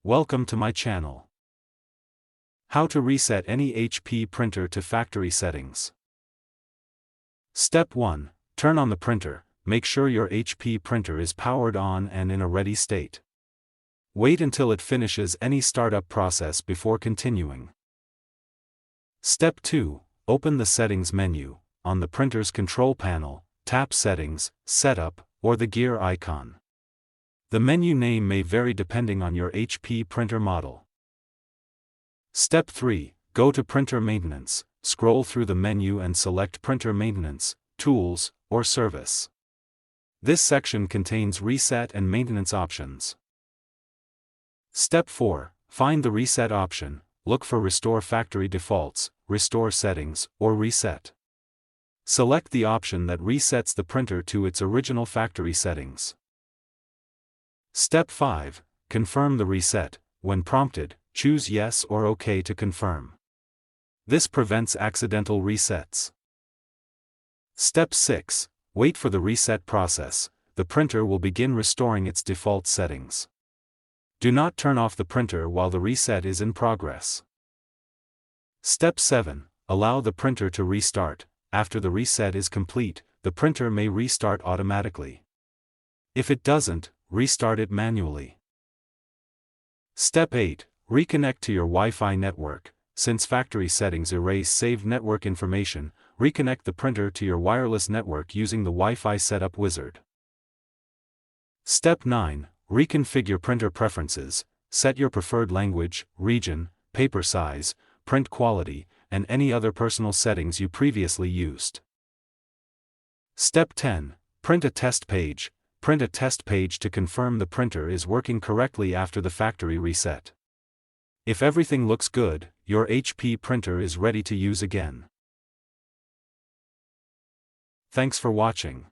Welcome to my channel. How to reset any HP printer to factory settings. Step 1. Turn on the printer. Make sure your HP printer is powered on and in a ready state. Wait until it finishes any startup process before continuing. Step 2. Open the Settings menu. On the printer's control panel, tap Settings, Setup, or the gear icon. The menu name may vary depending on your HP printer model. Step 3. Go to Printer Maintenance. Scroll through the menu and select Printer Maintenance, Tools, or Service. This section contains reset and maintenance options. Step 4. Find the Reset option. Look for Restore Factory Defaults, Restore Settings, or Reset. Select the option that resets the printer to its original factory settings. Step 5. Confirm the reset. When prompted, choose Yes or OK to confirm. This prevents accidental resets. Step 6. Wait for the reset process. The printer will begin restoring its default settings. Do not turn off the printer while the reset is in progress. Step 7. Allow the printer to restart. After the reset is complete, the printer may restart automatically. If it doesn't, restart it manually. Step 8. Reconnect to your Wi-Fi network. Since factory settings erase saved network information, reconnect the printer to your wireless network using the Wi-Fi setup wizard. Step 9. Reconfigure printer preferences. Set your preferred language, region, paper size, print quality, and any other personal settings you previously used. Step 10. Print a test page. Print a test page to confirm the printer is working correctly after the factory reset. If everything looks good, your HP printer is ready to use again. Thanks for watching.